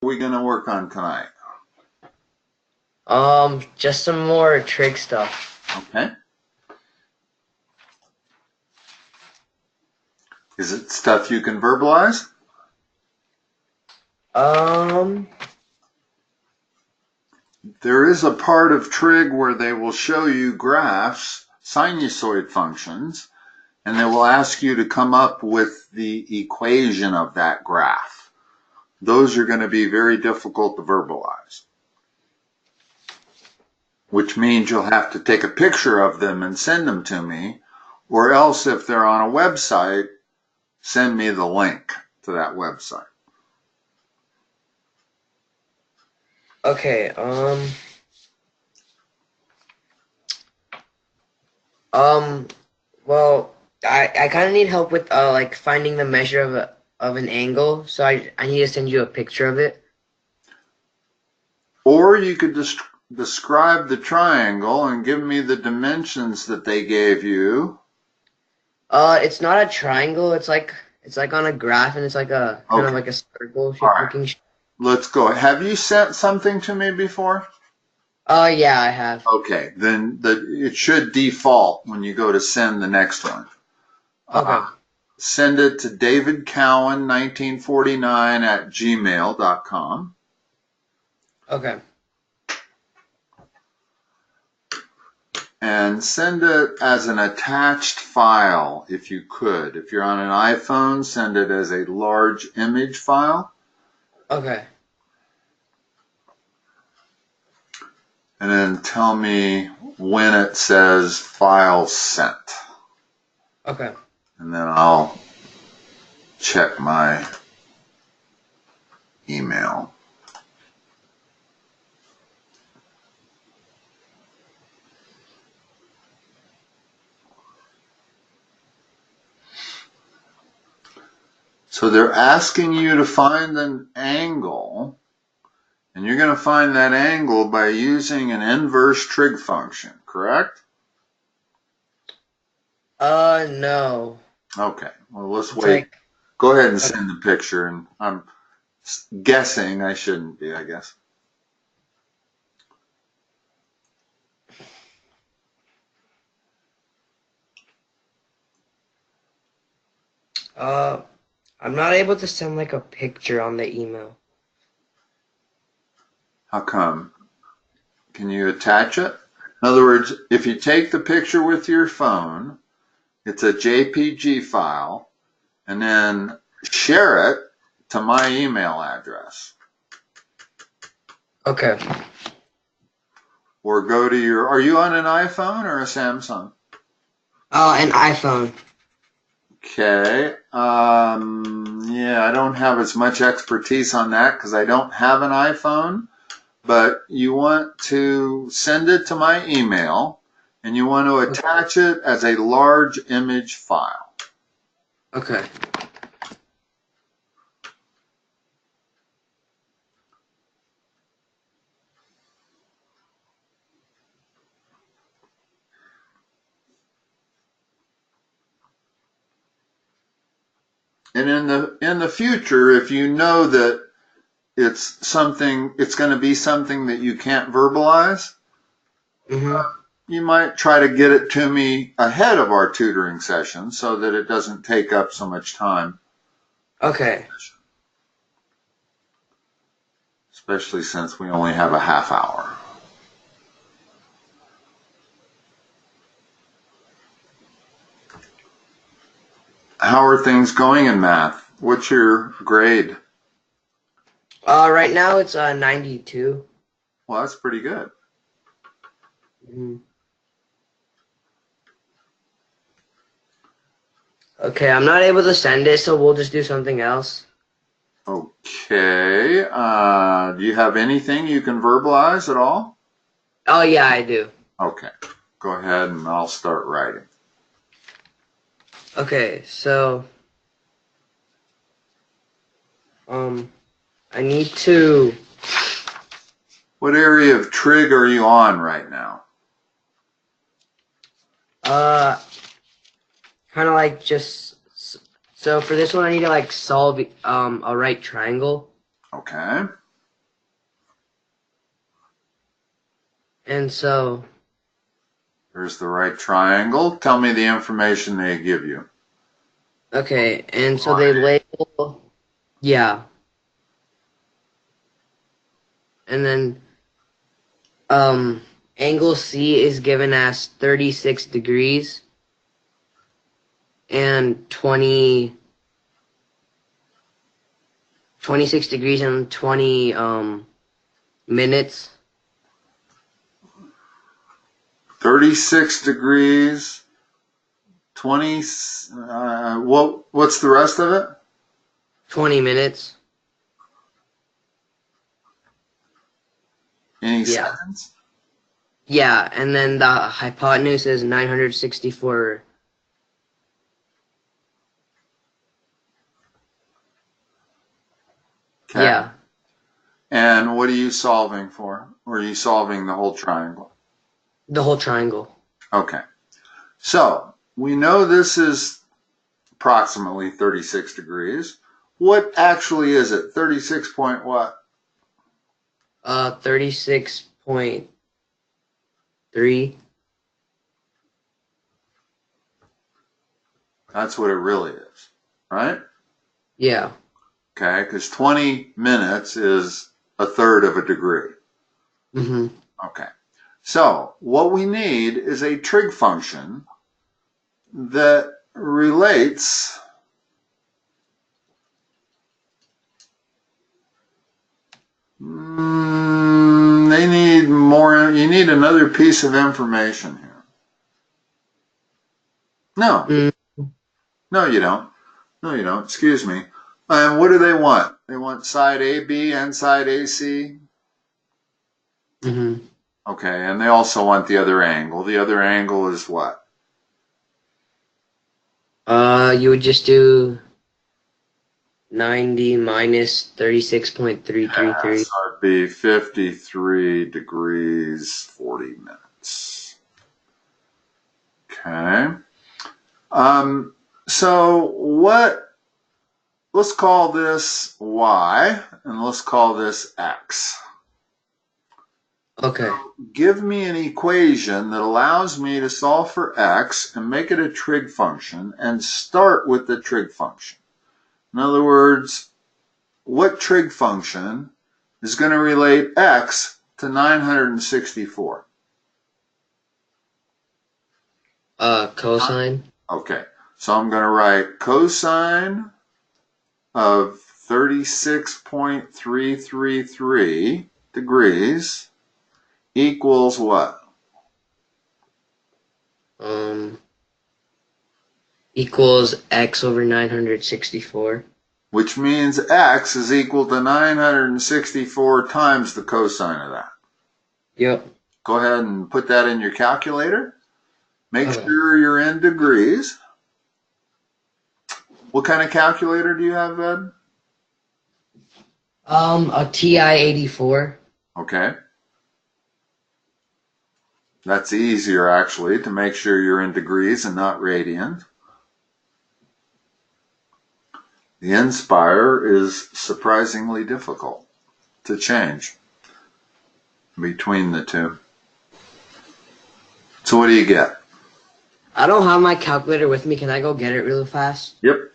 We going to work on tonight? Just some more trig stuff. Okay. Is it stuff you can verbalize? There is a part of trig where they will show you graphs, sinusoid functions, and they will ask you to come up with the equation of that graph. Those are going to be very difficult to verbalize, which means you'll have to take a picture of them and send them to me, or else if they're on a website, send me the link to that website. Okay, well, I kind of need help with like finding the measure of an angle, so I need to send you a picture of it. Or you could describe the triangle and give me the dimensions that they gave you. It's not a triangle. It's like on a graph, and it's like a kind of like a circle shape looking. Let's go. Have you sent something to me before? Yeah, I have. Okay, then it should default when you go to send the next one. Okay. Send it to davidcowan1949@gmail.com. Okay. And send it as an attached file if you could. If you're on an iPhone, send it as a large image file. Okay. And then tell me when it says file sent. Okay. And then I'll check my email. So they're asking you to find an angle, and you're going to find that angle by using an inverse trig function, correct? No. Okay, well, let's wait. Go ahead and send the picture, and I'm guessing I shouldn't be, I guess. I'm not able to send like a picture on the email. How come? Can you attach it? In other words, if you take the picture with your phone, it's a JPG file, and then share it to my email address. Okay. Or go to your, are you on an iPhone or a Samsung? An iPhone. Okay. Yeah, I don't have as much expertise on that because I don't have an iPhone, but you want to send it to my email and you want to attach it as a large image file. Okay. And in the future, if you know that it's something, it's going to be something that you can't verbalize, you might try to get it to me ahead of our tutoring session so that it doesn't take up so much time. Okay. Especially since we only have a half hour. How are things going in math? What's your grade? Right now it's 92. Well, that's pretty good. Okay, I'm not able to send it, so we'll just do something else. Okay. Do you have anything you can verbalize at all? Oh, yeah, I do. Okay. Go ahead and I'll start writing. Okay, so I need to. What area of trig are you on right now? Kind of like just. So for this one, I need to like solve a right triangle. Okay. And so... There's the right triangle. Tell me the information they give you. Okay, and so they label... Yeah. And then... Angle C is given as 36 degrees. And 26 degrees and 20 minutes. 36 degrees, 20, what's the rest of it? 20 minutes. Any seconds? Yeah, and then the hypotenuse is 964. Okay. Yeah. And what are you solving for? Or are you solving the whole triangle? The whole triangle. Okay. So, we know this is approximately 36 degrees. What actually is it? 36 point what? 36.3. That's what it really is, right? Yeah. Okay, because 20 minutes is a third of a degree. Mm-hmm. Okay. So, what we need is a trig function that relates they need more, you need another piece of information here. No. No, you don't. No, you don't. Excuse me. And what do they want? They want side AB and side AC. Mm-hmm. Okay, and they also want the other angle. The other angle is what? You would just do 90 minus 36.333. So it'd be 53 degrees, 40 minutes. Okay. So let's call this Y and let's call this X. Okay. Give me an equation that allows me to solve for X and make it a trig function and start with the trig function. In other words, what trig function is going to relate X to 964? Cosine. Okay, so I'm going to write cosine of 36.333 degrees equals what? Equals X over 964. Which means X is equal to 964 times the cosine of that. Yep. Go ahead and put that in your calculator. Make Okay. sure you're in degrees. What kind of calculator do you have, Ed? A TI-84. Okay. That's easier, actually, to make sure you're in degrees and not radian. The Inspire is surprisingly difficult to change between the two. So what do you get? I don't have my calculator with me. Can I go get it really fast? Yep.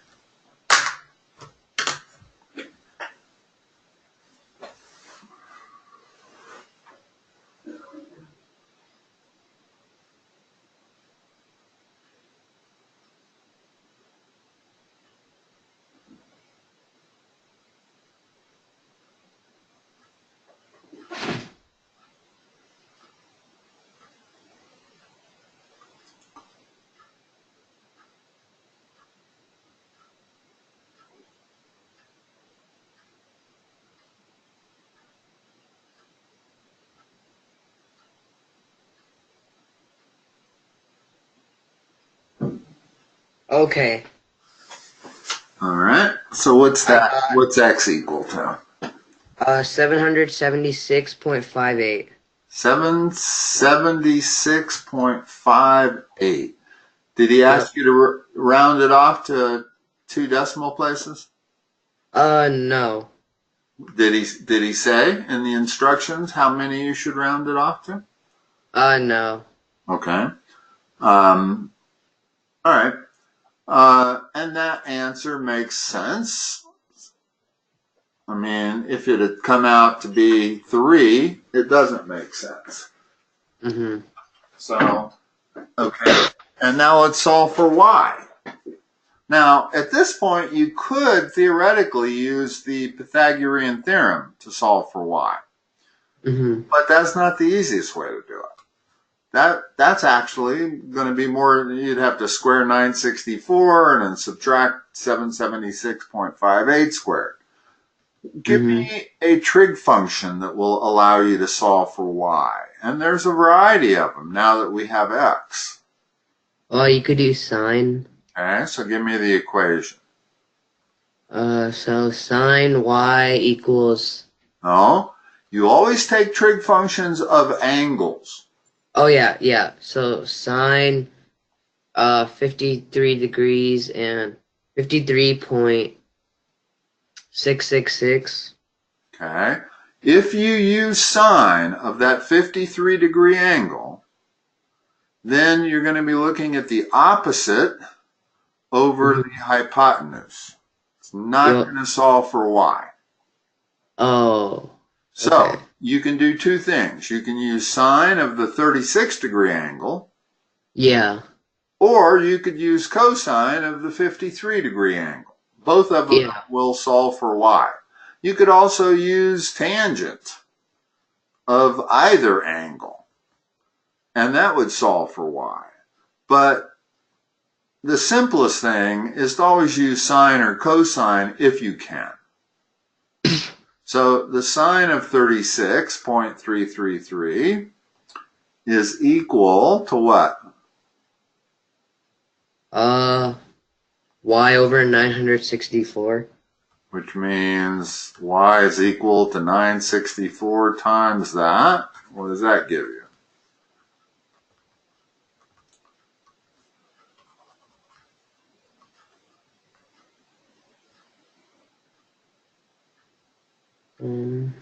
Okay. All right. So what's that? What's X equal to? 776.58. 776.58. Did he ask you to round it off to 2 decimal places? No. Did he say in the instructions how many you should round it off to? No. Okay. All right. And that answer makes sense. I mean, if it had come out to be 3, it doesn't make sense. Mm-hmm. So, okay. And now let's solve for y. Now, at this point, you could theoretically use the Pythagorean theorem to solve for y. Mm-hmm. But that's not the easiest way to do it. That's actually going to be more, you'd have to square 964 and then subtract 776.58 squared. Give Mm-hmm. me a trig function that will allow you to solve for y. And there's a variety of them now that we have x. Well, you could do sine. Okay, so give me the equation. So sine y equals. No, you always take trig functions of angles. Oh yeah. So sine 53 degrees and 53.666. Okay, if you use sine of that 53-degree angle, then you're going to be looking at the opposite over Mm-hmm. the hypotenuse. It's not Yep. going to solve for y. Oh, okay. So you can do two things. You can use sine of the 36-degree angle, Yeah. or you could use cosine of the 53-degree angle. Both of them Yeah. will solve for y. You could also use tangent of either angle, and that would solve for y. But the simplest thing is to always use sine or cosine if you can. So the sine of 36.333 is equal to what? Y over 964. Which means y is equal to 964 times that. What does that give you? Um,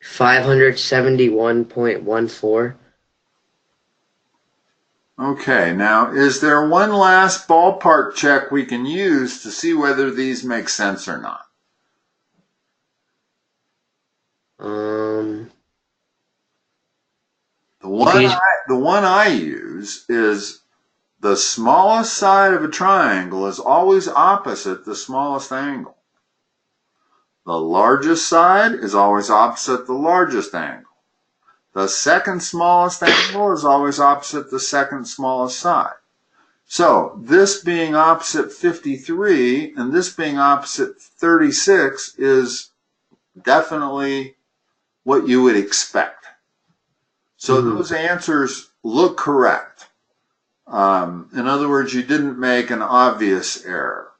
571.14. Okay, now is there one last ballpark check we can use to see whether these make sense or not? Um, The you one could use, I, the one I use is the smallest side of a triangle is always opposite the smallest angle. The largest side is always opposite the largest angle. The second smallest angle is always opposite the second smallest side. So this being opposite 53 and this being opposite 36 is definitely what you would expect. So mhm. those answers look correct. In other words, you didn't make an obvious error.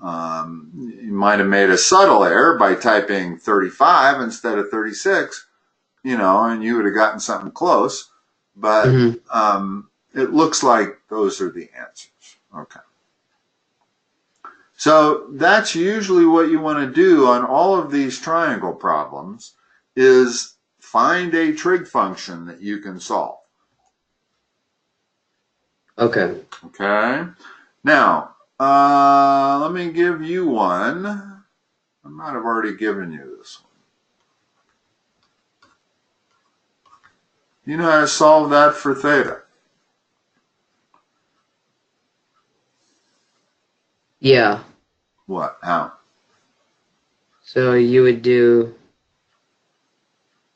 You might have made a subtle error by typing 35 instead of 36, and you would have gotten something close. But it looks like those are the answers. Okay. So that's usually what you want to do on all of these triangle problems is find a trig function that you can solve. Okay. Okay. Now, let me give you one. I might have already given you this one. You know how to solve that for theta? Yeah. What? How? So you would do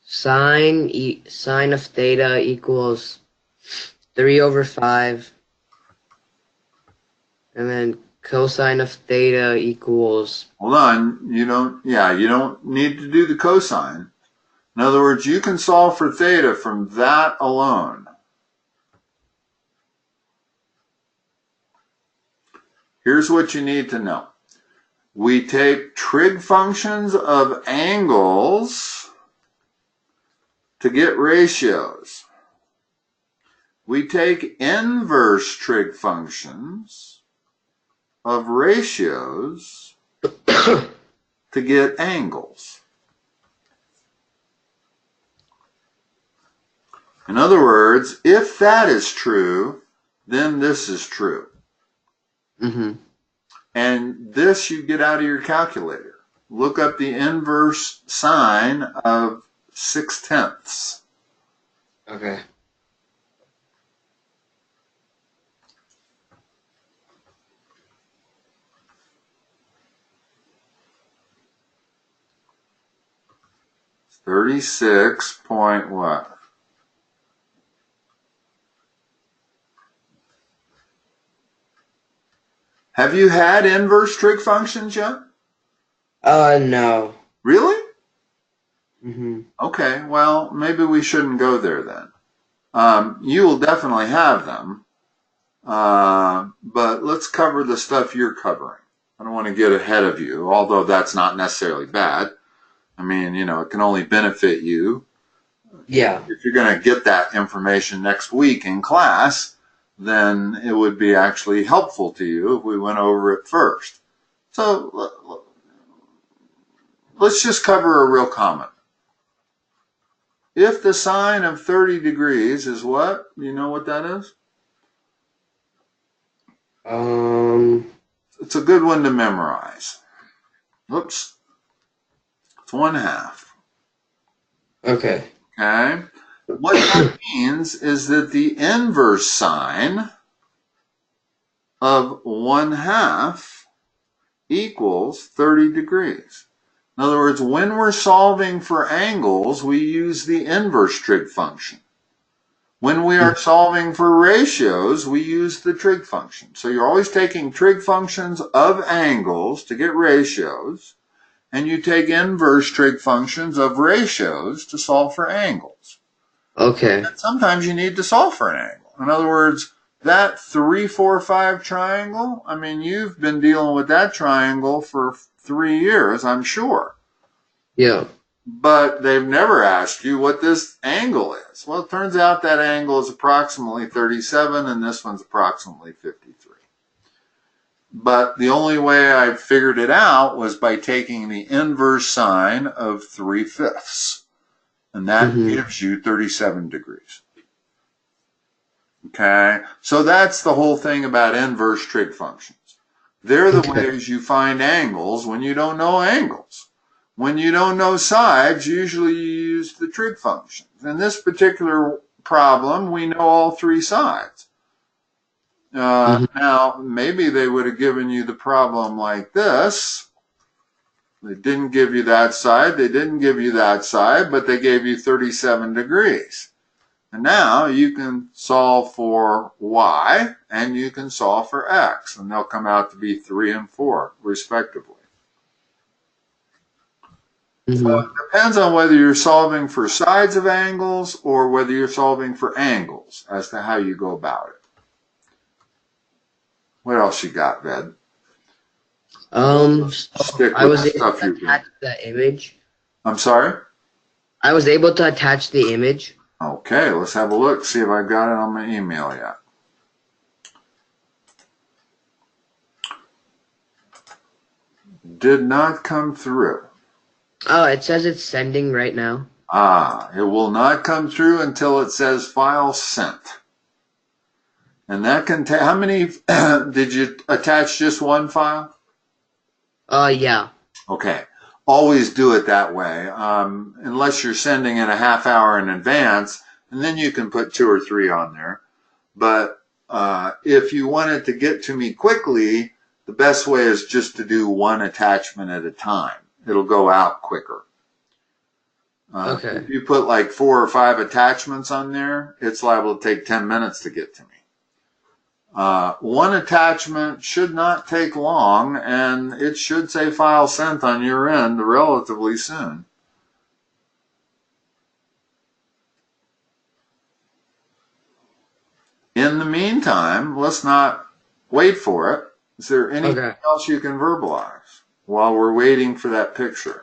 sine of theta equals 3 over 5, and then cosine of theta equals. Hold on. You don't need to do the cosine. In other words, you can solve for theta from that alone. Here's what you need to know. We take trig functions of angles to get ratios. We take inverse trig functions of ratios to get angles. In other words, if that is true, then this is true. And this you get out of your calculator. Look up the inverse sine of 6/10. Okay. It's 36 point what? Have you had inverse trig functions yet? No. Really? Mm-hmm. Okay, well, maybe we shouldn't go there then. You will definitely have them, but let's cover the stuff you're covering. I don't want to get ahead of you, although that's not necessarily bad. I mean, you know, it can only benefit you. Yeah. If you're going to get that information next week in class, then it would be actually helpful to you if we went over it first. So let's just cover a real common. If the sine of 30 degrees is what? You know what that is? It's a good one to memorize. Oops. It's 1/2. Okay. Okay. What that means is that the inverse sine of 1/2 equals 30 degrees. In other words, when we're solving for angles, we use the inverse trig function. When we are solving for ratios, we use the trig function. So you're always taking trig functions of angles to get ratios, and you take inverse trig functions of ratios to solve for angles. Okay. And sometimes you need to solve for an angle. In other words, that 3, 4, 5 triangle, I mean, you've been dealing with that triangle for 3 years, I'm sure. Yeah. But they've never asked you what this angle is. Well, it turns out that angle is approximately 37, and this one's approximately 53. But the only way I figured it out was by taking the inverse sine of 3/5. And that gives you 37 degrees. Okay, so that's the whole thing about inverse trig functions. They're the ways you find angles when you don't know angles. When you don't know sides, usually you use the trig functions. In this particular problem, we know all 3 sides. Now, maybe they would have given you the problem like this. They didn't give you that side, they didn't give you that side, but they gave you 37 degrees. And now you can solve for y, and you can solve for x, and they'll come out to be 3 and 4, respectively. So it depends on whether you're solving for sides of angles or whether you're solving for angles as to how you go about it. What else you got, Ved? Stick I with was the able stuff to you've attach been. the image. I'm sorry? I was able to attach the image. Okay, let's have a look, see if I got it on my email yet. Did not come through. Oh, it says it's sending right now. It will not come through until it says file sent. And that can take, how many, did you attach just one file? Yeah. Okay. Always do it that way, unless you're sending it a half hour in advance, and then you can put 2 or 3 on there. But if you want it to get to me quickly, the best way is just to do one attachment at a time. It'll go out quicker. Okay. If you put like 4 or 5 attachments on there, it's liable to take 10 minutes to get to me. One attachment should not take long, and it should say file sent on your end relatively soon. In the meantime, let's not wait for it. Is there anything else you can verbalize while we're waiting for that picture?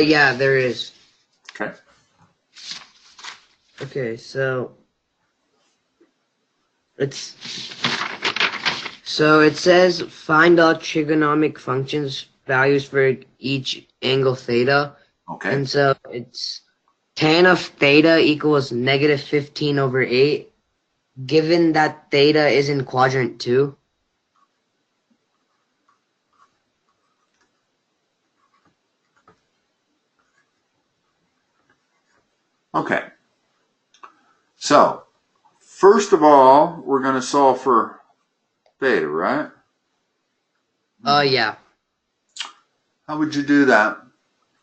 Yeah, there is. Okay. Okay, so it says find all trigonomic functions values for each angle theta. Okay. And so it's tan of theta equals negative 15 over 8. Given that theta is in quadrant 2. Okay. So, first of all, we're going to solve for theta, right? Yeah. How would you do that?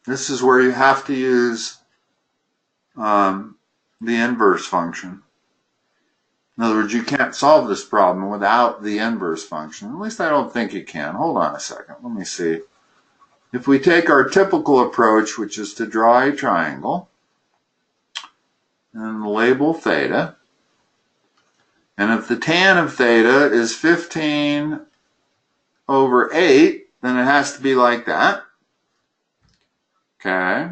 This is where you have to use the inverse function. In other words, you can't solve this problem without the inverse function. At least I don't think you can. Hold on a second. Let me see. If we take our typical approach, which is to draw a triangle and label theta, and if the tan of theta is 15 over 8, then it has to be like that. Okay.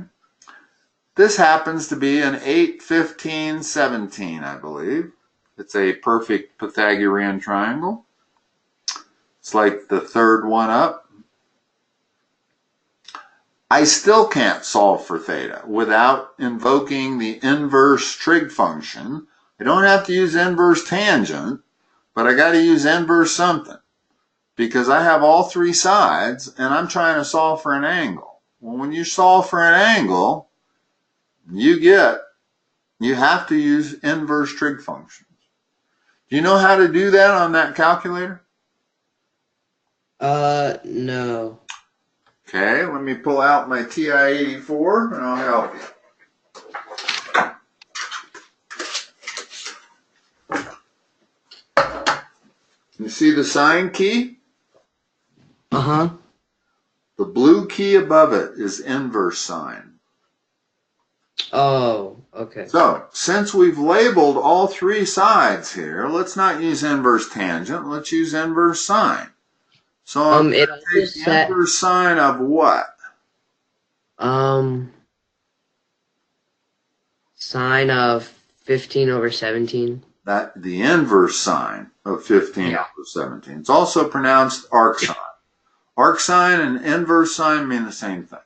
This happens to be an 8, 15, 17, I believe. It's a perfect Pythagorean triangle. It's like the third one up. I still can't solve for theta without invoking the inverse trig function. I don't have to use inverse tangent, but I got to use inverse something because I have all three sides and I'm trying to solve for an angle. Well, when you solve for an angle, you have to use inverse trig functions. Do you know how to do that on that calculator? No. Okay, let me pull out my TI-84 and I'll help you. You see the sine key? Uh-huh. The blue key above it is inverse sine. Oh, okay. So, since we've labeled all three sides here, let's not use inverse tangent, let's use inverse sine. So I'm going to take the inverse sine of what? Sine of 15 over 17. That the inverse sine of 15 over 17. It's also pronounced arc sine. Arc sine and inverse sine mean the same thing.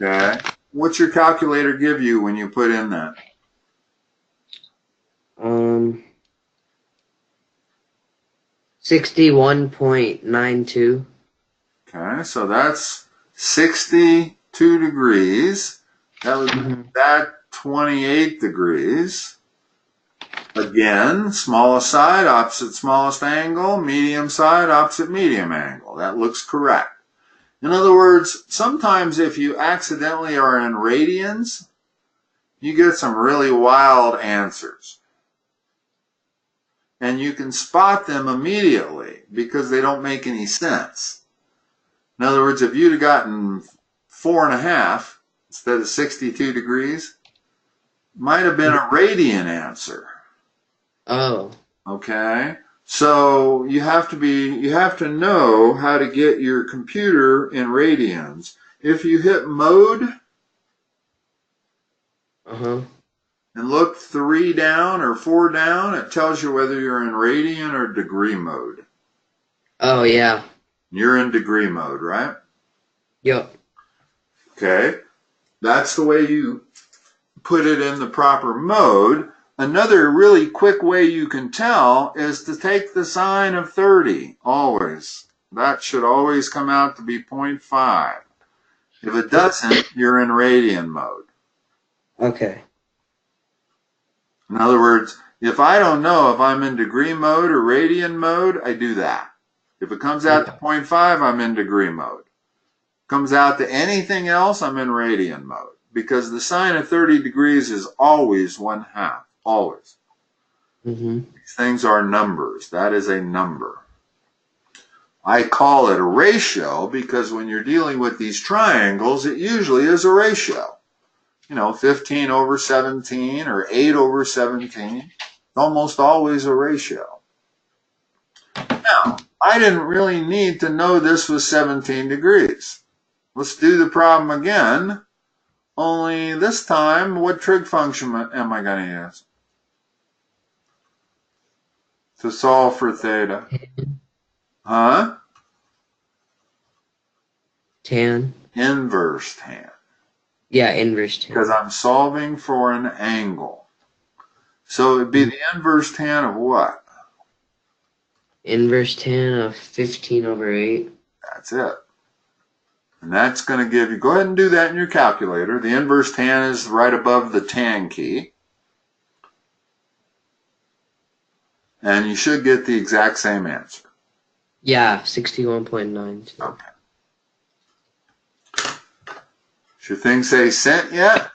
Okay? What's your calculator give you when you put in that? 61.92. Okay, so that's 62 degrees. That would be that 28 degrees. Again, smallest side, opposite smallest angle, medium side, opposite medium angle. That looks correct. In other words, sometimes if you accidentally are in radians, you get some really wild answers. And you can spot them immediately because they don't make any sense. In other words, if you'd have gotten 4.5 instead of 62 degrees, might have been a radian answer. Oh. Okay? So you have to know how to get your computer in radians. If you hit mode and look 3 down or 4 down, it tells you whether you're in radian or degree mode. Oh, yeah. You're in degree mode, right? Yep. Okay. That's the way you put it in the proper mode. Another really quick way you can tell is to take the sine of 30, always. That should always come out to be 0.5. If it doesn't, you're in radian mode. Okay. In other words, if I don't know if I'm in degree mode or radian mode, I do that. If it comes out to 0.5, I'm in degree mode. Comes out to anything else, I'm in radian mode. Because the sine of 30 degrees is always 1/2. Always. These things are numbers. That is a number. I call it a ratio because when you're dealing with these triangles, it usually is a ratio. 15 over 17 or 8 over 17. It's almost always a ratio. Now, I didn't really need to know this was 17 degrees. Let's do the problem again. only this time, what trig function am I going to use to solve for theta? Huh? Tan. Inverse tan. Yeah, inverse tan. Because I'm solving for an angle. So it would be the inverse tan of what? Inverse tan of 15 over 8. That's it. And that's going to give you, go ahead and do that in your calculator. The inverse tan is right above the tan key. And you should get the exact same answer. Yeah, 61.9. Okay. Does your thing say sent yet?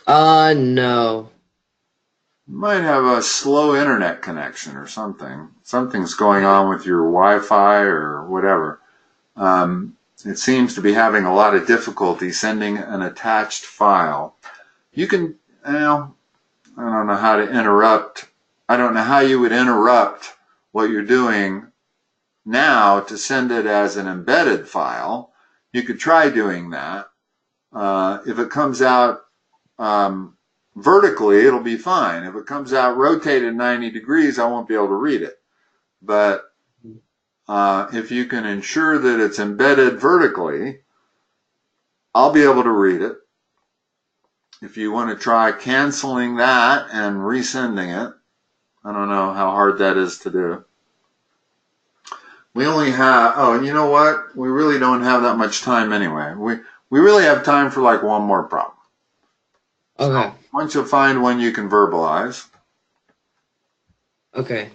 No. You might have a slow internet connection or something. Something's going on with your Wi-Fi or whatever. It seems to be having a lot of difficulty sending an attached file. You can, well, I don't know how to interrupt. I don't know how you would interrupt what you're doing now to send it as an embedded file. You could try doing that. If it comes out vertically, it'll be fine. If it comes out rotated 90 degrees, I won't be able to read it. But if you can ensure that it's embedded vertically, I'll be able to read it. If you want to try canceling that and resending it, I don't know how hard that is to do. We only have, oh, and you know what? We really don't have that much time anyway. We really have time for like one more problem. Okay. So once you find one you can verbalize. Okay.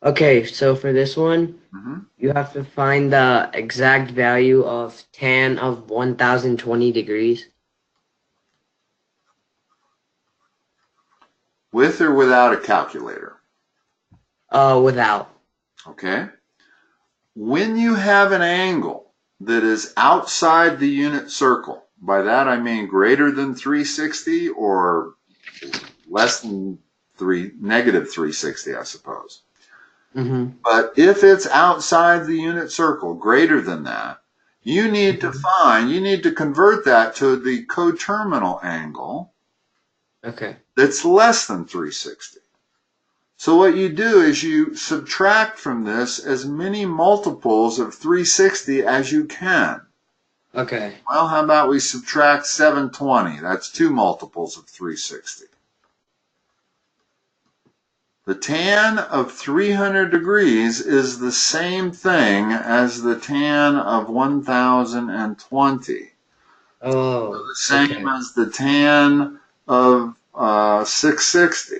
Okay, so for this one, you have to find the exact value of tan of 1020 degrees. With or without a calculator? Without. Okay. When you have an angle that is outside the unit circle, by that I mean greater than 360 or less than negative 360, I suppose. But if it's outside the unit circle, greater than that, you need to convert that to the coterminal angle. Okay. That's less than 360. So what you do is you subtract from this as many multiples of 360 as you can. Okay. Well, how about we subtract 720? That's 2 multiples of 360. The tan of 300 degrees is the same thing as the tan of 1020. Oh, So the same as the tan of 660.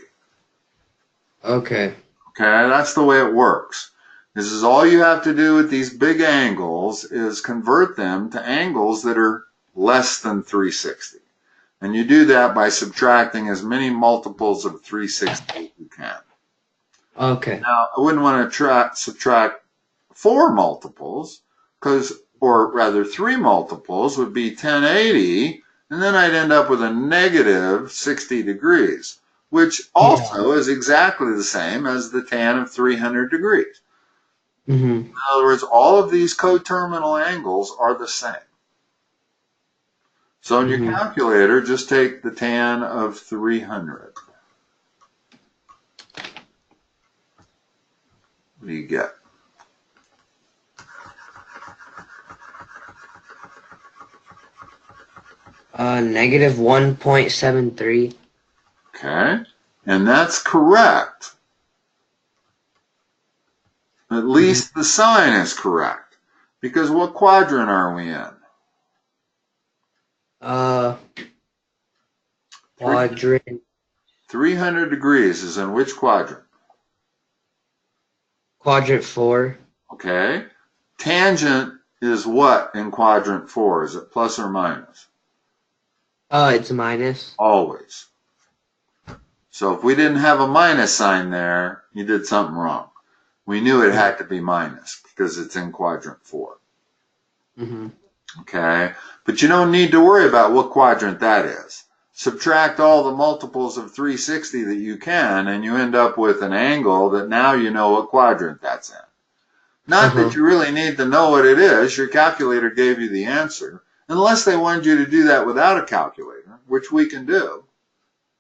Okay. Okay, that's the way it works. This is all you have to do with these big angles is convert them to angles that are less than 360. And you do that by subtracting as many multiples of 360 as you can. Okay. Now, I wouldn't want to subtract 4 multiples, or rather 3 multiples would be 1080, and then I'd end up with a negative 60 degrees, which also is exactly the same as the tan of 300 degrees. In other words, all of these coterminal angles are the same. So in your calculator, just take the tan of 300. What do you get? Negative 1.73. Okay, and that's correct. At least the sign is correct. Because what quadrant are we in? Quadrant. 300 degrees is in which quadrant? Quadrant 4. Okay. Tangent is what in quadrant 4? Is it plus or minus? It's minus. Always. So if we didn't have a minus sign there, you did something wrong. We knew it had to be minus because it's in quadrant 4. Okay. But you don't need to worry about what quadrant that is. subtract all the multiples of 360 that you can, and you end up with an angle that now you know what quadrant that's in. Not that you really need to know what it is. Your calculator gave you the answer. Unless they wanted you to do that without a calculator, which we can do.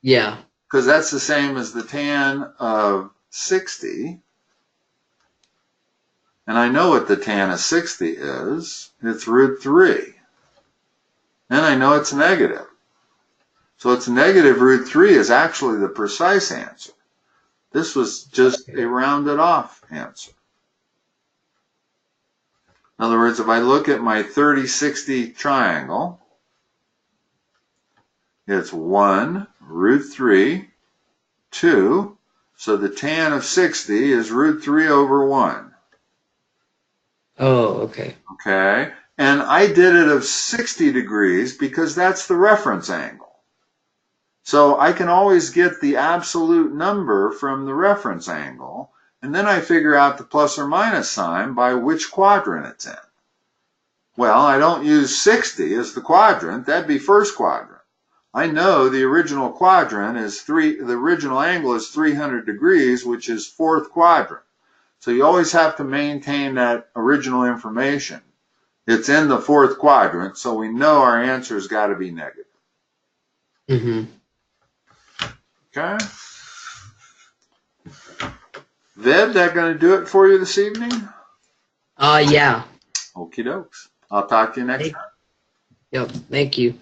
Yeah. Because that's the same as the tan of 60. And I know what the tan of 60 is. It's root 3. And I know it's negative. So it's negative root 3 is actually the precise answer. This was just a rounded off answer. In other words, if I look at my 30-60 triangle, it's 1, root 3, 2. So the tan of 60 is root 3 over 1. Oh, okay. Okay. And I did it of 60 degrees because that's the reference angle. So I can always get the absolute number from the reference angle, and then I figure out the plus or minus sign by which quadrant it's in. Well, I don't use 60 as the quadrant. That'd be first quadrant. I know the original quadrant is the original angle is 300 degrees, which is fourth quadrant. So you always have to maintain that original information. It's in the fourth quadrant, so we know our answer's got to be negative. Okay. Veb, that going to do it for you this evening? Yeah. Okie dokes. I'll talk to you next time. Yep. Thank you.